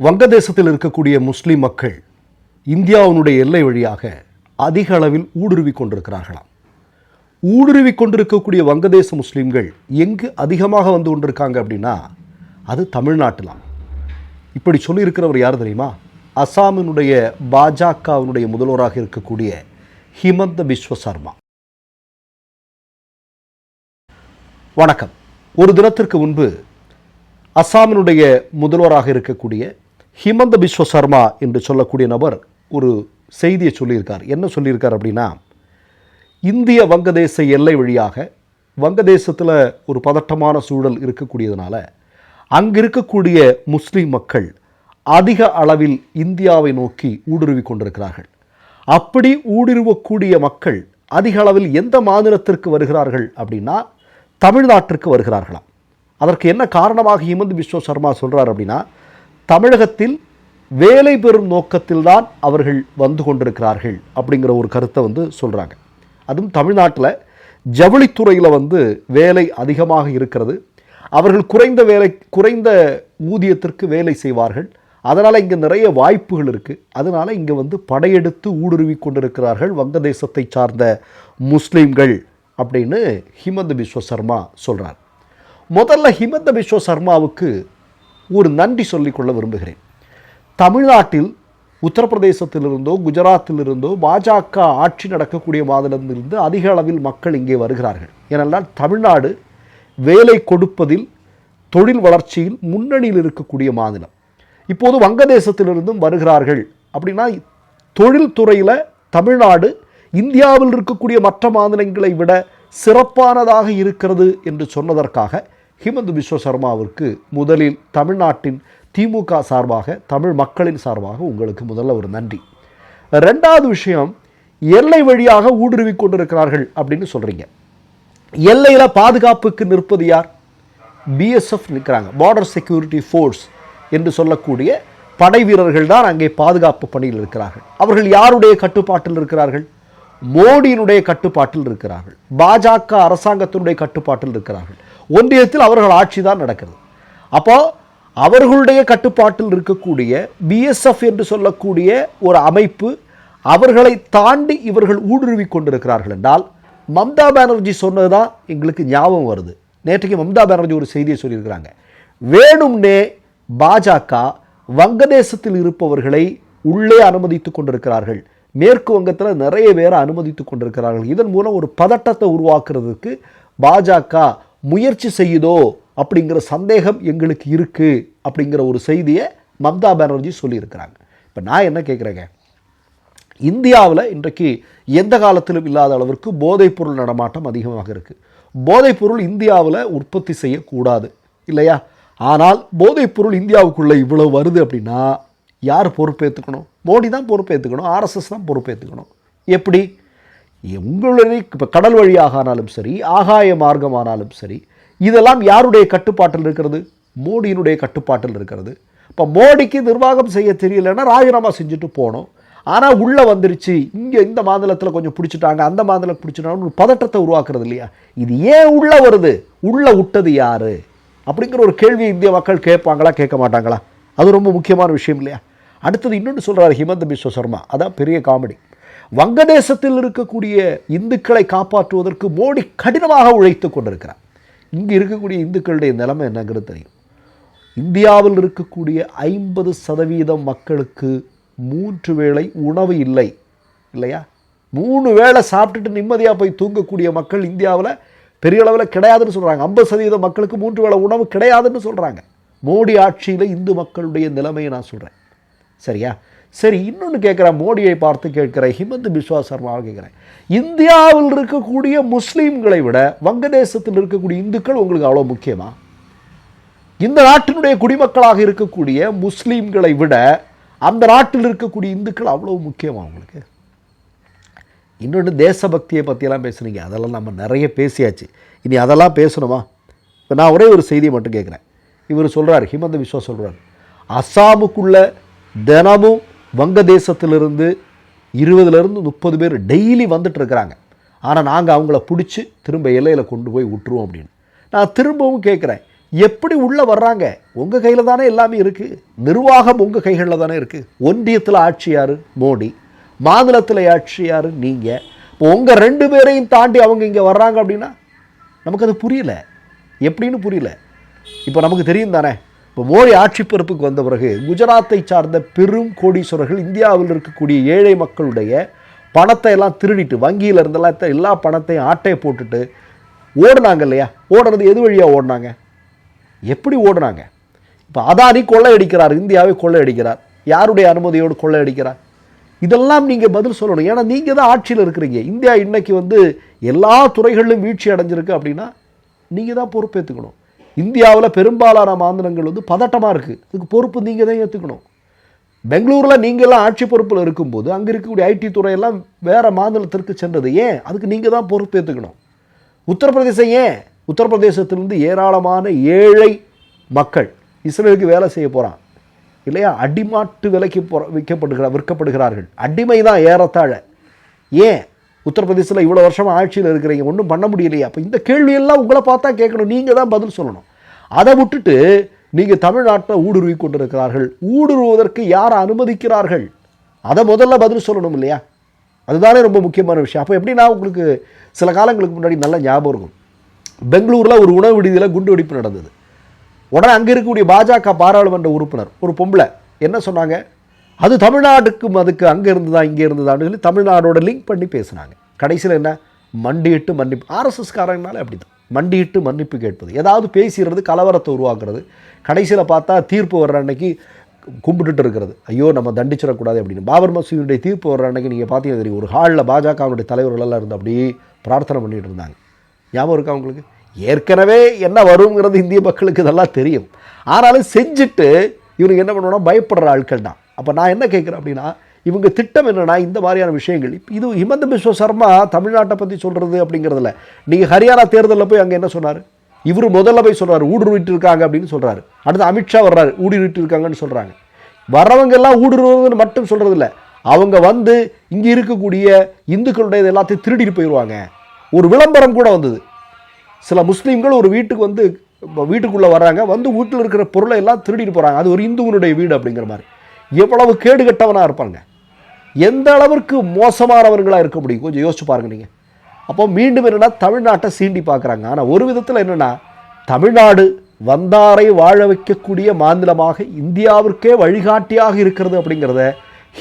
வங்கதேசத்தில் இருக்கக்கூடிய முஸ்லிம் மக்கள் இந்தியாவினுடைய எல்லை வழியாக அதிக அளவில் ஊடுருவி கொண்டிருக்கிறார்களாம். ஊடுருவி கொண்டிருக்கக்கூடிய வங்கதேச முஸ்லீம்கள் எங்கு அதிகமாக வந்து கொண்டிருக்காங்க அப்படின்னா அது தமிழ்நாட்டிலாம். இப்படி சொல்லியிருக்கிறவர் யார் தெரியுமா? அசாமினுடைய பாஜகவினுடைய முதல்வராக இருக்கக்கூடிய ஹிமந்த பிஸ்வ சர்மா. வணக்கம். ஒரு தினத்திற்கு முன்பு அசாமினுடைய முதல்வராக இருக்கக்கூடிய ஹிமந்த பிஸ்வ சர்மா என்று சொல்லக்கூடிய நபர் ஒரு செய்தியை சொல்லியிருக்கார். என்ன சொல்லியிருக்கார் அப்படின்னா, இந்திய வங்கதேச எல்லை வழியாக வங்கதேசத்தில் ஒரு பதட்டமான சூழல் இருக்கக்கூடியதுனால அங்கு இருக்கக்கூடிய முஸ்லீம் மக்கள் அதிக அளவில் இந்தியாவை நோக்கி ஊடுருவி கொண்டிருக்கிறார்கள். அப்படி ஊடுருவக்கூடிய மக்கள் அதிக அளவில் எந்த மாநிலத்திற்கு வருகிறார்கள் அப்படின்னா தமிழ்நாட்டிற்கு வருகிறார்களாம். அதற்கு என்ன காரணமாக ஹிமந்த பிஸ்வ சர்மா சொல்கிறார் அப்படின்னா, தமிழகத்தில் வேலை பெறும் நோக்கத்தில்தான் அவர்கள் வந்து கொண்டிருக்கிறார்கள் அப்படிங்கிற ஒரு கருத்தை சொல்கிறாங்க. அதுவும் தமிழ்நாட்டில் ஜவுளித்துறையில் வேலை அதிகமாக இருக்கிறது. அவர்கள் குறைந்த ஊதியத்திற்கு வேலை செய்வார்கள். அதனால் இங்கே நிறைய வாய்ப்புகள் இருக்குது. அதனால் இங்கே படையெடுத்து ஊடுருவி கொண்டிருக்கிறார்கள் வங்கதேசத்தை சார்ந்த முஸ்லீம்கள் அப்படின்னு ஹிமந்த பிஸ்வ சர்மா சொல்கிறார். முதல்ல ஹிமந்த பிஸ்வ சர்மாவுக்கு ஒரு நன்றி சொல்லிக்கொள்ள விரும்புகிறேன். தமிழ்நாட்டில் உத்தரப்பிரதேசத்திலிருந்தோ குஜராத்திலிருந்தோ பாஜக ஆட்சி நடக்கக்கூடிய மாநிலத்திலிருந்து அதிக அளவில் மக்கள் இங்கே வருகிறார்கள். ஏனென்றால் தமிழ்நாடு வேலை கொடுப்பதில் தொழில் வளர்ச்சியில் முன்னணியில் இருக்கக்கூடிய மாநிலம். இப்போது வங்கதேசத்திலிருந்தும் வருகிறார்கள் அப்படின்னா தொழில்துறையில் தமிழ்நாடு இந்தியாவில் இருக்கக்கூடிய மற்ற மாநிலங்களை விட சிறப்பானதாக இருக்கிறது என்று சொன்னதற்காக ஹிமந்த பிஸ்வ சர்மாவிற்கு முதலில் தமிழ்நாட்டின் திமுக சார்பாக, தமிழ் மக்களின் சார்பாக உங்களுக்கு முதல்ல ஒரு நன்றி. ரெண்டாவது விஷயம், எல்லை வழியாக ஊடுருவி கொண்டிருக்கிறார்கள் அப்படின்னு சொல்கிறீங்க. எல்லையில் பாதுகாப்புக்கு நிற்பது யார்? பிஎஸ்எஃப் நிற்கிறாங்க, பார்டர் செக்யூரிட்டி ஃபோர்ஸ் என்று சொல்லக்கூடிய படை வீரர்கள் தான் அங்கே பாதுகாப்பு பணியில் இருக்கிறார்கள். அவர்கள் யாருடைய கட்டுப்பாட்டில் இருக்கிறார்கள்? மோடியினுடைய கட்டுப்பாட்டில் இருக்கிறார்கள். பாஜக அரசாங்கத்தினுடைய கட்டுப்பாட்டில் இருக்கிறார்கள். ஒன்றியத்தில் அவர்கள் ஆட்சி தான் நடக்கிறது. அப்போ அவர்களுடைய கட்டுப்பாட்டில் இருக்கக்கூடிய பிஎஸ்எஃப் என்று சொல்லக்கூடிய ஒரு அமைப்பு, அவர்களை தாண்டி இவர்கள் ஊடுருவி கொண்டிருக்கிறார்கள் என்றால் மம்தா பானர்ஜி சொன்னதுதான் எங்களுக்கு ஞாபகம் வருது. நேற்றைக்கு மம்தா பானர்ஜி ஒரு செய்தியை சொல்லியிருக்கிறாங்க. வேணும்னே பாஜக வங்கதேசத்தில் இருப்பவர்களை உள்ளே அனுமதித்து கொண்டிருக்கிறார்கள், மேற்கு வங்கத்தில் நிறைய பேரை அனுமதித்து கொண்டிருக்கிறார்கள், இதன் மூலம் ஒரு பதட்டத்தை உருவாக்குறதுக்கு பாஜக முயற்சி செய்யுதோ அப்படிங்கிற சந்தேகம் எங்களுக்கு இருக்குது அப்படிங்கிற ஒரு செய்தியை மம்தா பானர்ஜி சொல்லியிருக்கிறாங்க. இப்போ நான் என்ன கேட்குறேங்க, இந்தியாவில் இன்றைக்கு எந்த காலத்திலும் இல்லாத அளவிற்கு போதைப்பொருள் நடமாட்டம் அதிகமாக இருக்குது. போதைப்பொருள் இந்தியாவில் உற்பத்தி செய்யக்கூடாது இல்லையா? ஆனால் போதைப்பொருள் இந்தியாவுக்குள்ளே இவ்வளவு வருது அப்படின்னா யார் பொறுப்பேற்றுக்கணும்? மோடி தான் பொறுப்பேற்றுக்கணும், ஆர்எஸ்எஸ் தான் பொறுப்பேற்றுக்கணும். எப்படி? உங்களுடைய இப்போ கடல் வழியாக ஆனாலும் சரி, ஆகாய மார்க்கமானாலும் சரி, இதெல்லாம் யாருடைய கட்டுப்பாட்டில் இருக்கிறது? மோடியினுடைய கட்டுப்பாட்டில் இருக்கிறது. இப்போ மோடிக்கு நிர்வாகம் செய்ய தெரியலன்னா ராஜினாமா செஞ்சுட்டு போகணும். ஆனால் உள்ளே வந்துருச்சு, இங்கே இந்த மாநிலத்தில் கொஞ்சம் பிடிச்சிட்டாங்க, அந்த மாநிலம் பிடிச்சிட்டாங்கன்னு ஒரு பதட்டத்தை உருவாக்குறது இல்லையா? இது ஏன் உள்ளே வருது? உள்ளே விட்டது யார் அப்படிங்கிற ஒரு கேள்வி இந்திய மக்கள் கேட்பாங்களா, கேட்க மாட்டாங்களா? அது ரொம்ப முக்கியமான விஷயம் இல்லையா? அடுத்தது இன்னொன்று சொல்கிறார் ஹிமந்த பிஸ்வ சர்மா, அதான் பெரிய காமெடி. வங்கதேசத்தில் இருக்கக்கூடிய இந்துக்களை காப்பாற்றுவதற்கு மோடி கடினமாக உழைத்து கொண்டிருக்கிறார். இங்கே இருக்கக்கூடிய இந்துக்களுடைய நிலைமை என்னங்கிறது தெரியும். இந்தியாவில் இருக்கக்கூடிய 50% மக்களுக்கு 3 வேளை உணவு இல்லை இல்லையா? 3 வேளை சாப்பிட்டுட்டு நிம்மதியாக போய் தூங்கக்கூடிய மக்கள் இந்தியாவில் பெரிய அளவில் கிடையாதுன்னு சொல்கிறாங்க. 50% மக்களுக்கு 3 வேளை உணவு கிடையாதுன்னு சொல்கிறாங்க. மோடி ஆட்சியில் இந்து மக்களுடைய நிலைமையை நான் சொல்கிறேன். சரியா? சரி, இன்னொன்று கேட்குறேன், மோடியை பார்த்து கேட்குறேன், ஹிமந்த பிஸ்வ சர்மாவை கேட்குறேன், இந்தியாவில் இருக்கக்கூடிய முஸ்லீம்களை விட வங்கதேசத்தில் இருக்கக்கூடிய இந்துக்கள் உங்களுக்கு அவ்வளோ முக்கியமா? இந்த நாட்டினுடைய குடிமக்களாக இருக்கக்கூடிய முஸ்லீம்களை விட அந்த நாட்டில் இருக்கக்கூடிய இந்துக்கள் அவ்வளோ முக்கியமா உங்களுக்கு? இன்னொன்று, தேசபக்தியை பற்றியெல்லாம் பேசுனீங்க, அதெல்லாம் நம்ம நிறைய பேசியாச்சு, இனி அதெல்லாம் பேசணுமா? இப்போ நான் ஒரே ஒரு செய்தியை மட்டும் கேட்குறேன். இவர் சொல்கிறார், ஹிமந்த பிஸ்வா சொல்கிறார், அசாமுக்குள்ள தினமும் வங்கதேசத்திலிருந்து 20லேருந்து 30 பேர் டெய்லி வந்துட்டு இருக்கிறாங்க. ஆனால் நாங்கள் அவங்கள பிடிச்சி திரும்ப எல்லையில் கொண்டு போய் விட்டுருவோம் அப்படின்னு. நான் திரும்பவும் கேட்குறேன், எப்படி உள்ள வர்றாங்க? உங்கள் கையில் தானே எல்லாமே இருக்குது. நிர்வாகம் உங்கள் கைகளில் தானே இருக்குது. ஒன்றியத்தில் ஆட்சி யார்? மோடி. மாநிலத்தில் ஆட்சி யார்? நீங்கள். இப்போ உங்கள் 2 பேரையும் தாண்டி அவங்க இங்கே வர்றாங்க அப்படின்னா நமக்கு அது புரியல. எப்படின்னு புரியல. இப்போ நமக்கு தெரியும் தானே, இப்போ மோடி ஆட்சி பொறுப்புக்கு வந்த பிறகு குஜராத்தை சார்ந்த பெரும் கோடீஸ்வரர்கள் இந்தியாவில் இருக்கக்கூடிய ஏழை மக்களுடைய பணத்தை எல்லாம் திருடிட்டு, வங்கியில் இருந்தெல்லாம் எல்லா பணத்தையும் ஆட்டையை போட்டுட்டு ஓடுனாங்க இல்லையா? ஓடுறது எது வழியாக ஓடினாங்க? எப்படி ஓடுனாங்க? இப்போ அதானி கொள்ளையடிக்கிறார், இந்தியாவை கொள்ளையடிக்கிறார். யாருடைய அனுமதியோடு கொள்ளையடிக்கிறார்? இதெல்லாம் நீங்கள் பதில் சொல்லணும். ஏன்னா நீங்கள் தான் ஆட்சியில் இருக்கிறீங்க. இந்தியா இன்னைக்கு எல்லா துறைகளிலும் வீழ்ச்சி அடைஞ்சிருக்கு அப்படின்னா நீங்கள் தான் பொறுப்பேற்றுக்கணும். இந்தியாவில் பெரும்பாலான மாநிலங்கள் பதட்டமாக இருக்குது. அதுக்கு பொறுப்பு நீங்கள் தான் ஏற்றுக்கணும். பெங்களூரில் நீங்கள்லாம் ஆட்சி பொறுப்பில் இருக்கும்போது அங்கே இருக்கக்கூடிய ஐடி துறையெல்லாம் வேறு மாநிலத்திற்கு சென்றது ஏன்? அதுக்கு நீங்கள் தான் பொறுப்பேற்றுக்கணும். உத்தரப்பிரதேசம் ஏன்? உத்தரப்பிரதேசத்திலிருந்து ஏராளமான ஏழை மக்கள் இஸ்ரேலுக்கு வேலை செய்ய போகிறான் இல்லையா? அடிமாட்டு விலைக்கு விற்கப்படுகிறார்கள். அடிமை தான் ஏறத்தாழ. ஏன் உத்தரப்பிரதேசத்தில் இவ்வளோ வருஷமாக ஆட்சியில் இருக்கிறீங்க, ஒன்றும் பண்ண முடியலையா? அப்போ இந்த கேள்வியெல்லாம் உங்களை பார்த்தா கேட்கணும். நீங்கள் தான் பதில் சொல்லணும். அதை விட்டுட்டு நீங்கள் தமிழ்நாட்டில் ஊடுருவி கொண்டிருக்கிறார்கள். ஊடுருவதற்கு யாரை அனுமதிக்கிறார்கள்? அதை முதல்ல பதில் சொல்லணும் இல்லையா? அதுதானே ரொம்ப முக்கியமான விஷயம். அப்போ எப்படின்னா, உங்களுக்கு சில காலங்களுக்கு முன்னாடி நல்ல ஞாபகம் இருக்கும், பெங்களூரில் ஒரு உணவு விடுதியில் குண்டு வெடிப்பு நடந்தது. உடனே அங்கே இருக்கக்கூடிய பாஜக பாராளுமன்ற உறுப்பினர் ஒரு பொம்பளை என்ன சொன்னாங்க? அது தமிழ்நாட்டுக்கும் அதுக்கு அங்கே இருந்துதான் இங்கே இருந்ததான்னு சொல்லி தமிழ்நாடோட லிங்க் பண்ணி பேசுனாங்க. கடைசியில் என்ன? மண்டியிட்டு மன்னிப்பு. ஆர்எஸ்எஸ்காரங்கனாலே அப்படி தான், மண்டியிட்டு மன்னிப்பு கேட்பது, ஏதாவது பேசிடுறது, கலவரத்தை உருவாக்குறது. கடைசியில் பார்த்தா தீர்ப்பு வர்ற அன்னைக்கு கும்பிட்டுட்டு இருக்கிறது, ஐயோ நம்ம தண்டிச்சிடக்கூடாது அப்படின்னு. பாபர் மசூதியுடைய தீர்ப்பு வர்ற அன்னைக்கு நீங்கள் பார்த்தீங்கன்னா தெரியும், ஒரு ஹாலில் பாஜகவுடைய தலைவர்களெல்லாம் இருந்து அப்படியே பிரார்த்தனை பண்ணிட்டு இருந்தாங்க. ஞாபகம் இருக்கா உங்களுக்கு? ஏற்கனவே என்ன வருங்கிறது இந்திய மக்களுக்கு இதெல்லாம் தெரியும். ஆனாலும் செஞ்சுட்டு இவனுக்கு என்ன பண்ணுவோன்னா பயப்படுற ஆட்கள் தான். அப்போ நான் என்ன கேட்குறேன் அப்படின்னா, இவங்க திட்டம் என்னென்னா இந்த மாதிரியான விஷயங்கள். இது ஹிமந்த பிஸ்வ சர்மா தமிழ்நாட்டை பற்றி சொல்கிறது அப்படிங்கிறதுல, நீங்கள் ஹரியானா தேர்தலில் போய் அங்கே என்ன சொன்னார்? இவர் முதல்ல போய் சொல்கிறார் ஊடுருவிட்டு இருக்காங்க அப்படின்னு சொல்கிறாரு. அடுத்து அமித்ஷா வர்றாரு ஊடுருவிட்டு இருக்காங்கன்னு சொல்கிறாங்க. வர்றவங்கெல்லாம் ஊடுருவுன்னு மட்டும் சொல்கிறது இல்லை, அவங்க இங்கே இருக்கக்கூடிய இந்துக்களுடைய எல்லாத்தையும் திருடிட்டு போயிடுவாங்க. ஒரு விளம்பரம் கூட வந்தது. சில முஸ்லீம்கள் ஒரு வீட்டுக்கு வீட்டுக்குள்ளே வர்றாங்க, வீட்டில் இருக்கிற பொருளை எல்லாம் திருடிட்டு போகிறாங்க. அது ஒரு இந்துவனுடைய வீடு அப்படிங்கிற மாதிரி. எவ்வளவு கேடுகட்டவனாக இருப்பாங்க, எந்த அளவிற்கு மோசமானவர்களாக இருக்க முடியும், கொஞ்சம் யோசிச்சு பாருங்க நீங்கள். அப்போ மீண்டும் என்னென்னா தமிழ்நாட்டை சீண்டி பார்க்குறாங்க. ஆனால் ஒரு விதத்தில் என்னென்னா, தமிழ்நாடு வந்தாரை வாழ வைக்கக்கூடிய மாநிலமாக இந்தியாவிற்கே வழிகாட்டியாக இருக்கிறது அப்படிங்கிறத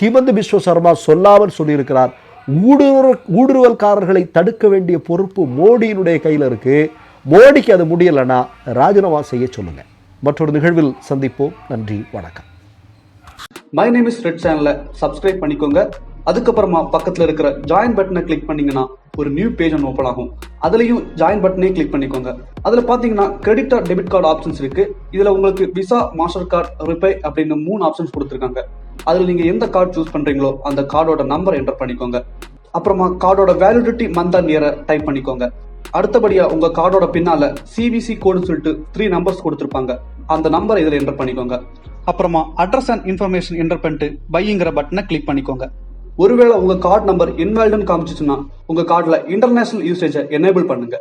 ஹிமந்த பிஸ்வ சர்மா சொல்லாமல் சொல்லியிருக்கிறார். ஊடுருவல்காரர்களை தடுக்க வேண்டிய பொறுப்பு மோடியினுடைய கையில் இருக்குது. மோடிக்கு அது முடியலைன்னா ராஜினாமா செய்ய சொல்லுங்க. மற்றொரு நிகழ்வில் சந்திப்போம். நன்றி, வணக்கம். மை நேம் இஸ் ரெட் சேனலை சப்ஸ்கிரைப் பண்ணிக்கோங்க. அதுக்கப்புறமா பக்கத்தில் இருக்கிற ஜாயின் பட்டனை கிளிக் பண்ணீங்கன்னா ஒரு நியூ பேஜ் ஒன்று ஓப்பன் ஆகும். அதுலேயும் ஜாயின் பட்டனே கிளிக் பண்ணிக்கோங்க. அதில் பார்த்தீங்கன்னா credit R debit card options இருக்கு. இதில் உங்களுக்கு விசா, மாஸ்டர் கார்டு, ரிப்பே அப்படின்னு 3 ஆப்ஷன்ஸ் கொடுத்துருக்காங்க. அதில் நீங்கள் எந்த கார்டு சூஸ் பண்ணுறீங்களோ அந்த கார்டோட நம்பர் என்டர் பண்ணிக்கோங்க. அப்புறமா கார்டோட வேலிடிட்டி மந்த் அண்ட் இயரை டைப் பண்ணிக்கோங்க. அடுத்தபடியா உங்க கார்டோட பின்னால சிவிசி கோடுன்னு சொல்லிட்டு 3 நம்பர்ஸ் கொடுத்துருப்பாங்க. அந்த நம்பர் இதில் என்டர் பண்ணிக்கோங்க. அப்புறமா அட்ரஸ் அண்ட் இன்ஃபர்மேஷன் என்டர் பண்ணிட்டு பைங்கிற பட்டனை கிளிக் பண்ணிக்கோங்க. ஒருவேளை உங்க கார்டு நம்பர் இன்வாலிட்னு காமிச்சிச்சுன்னா உங்க கார்டில் இன்டர்நேஷனல் யூசேஜை எனேபிள் பண்ணுங்க.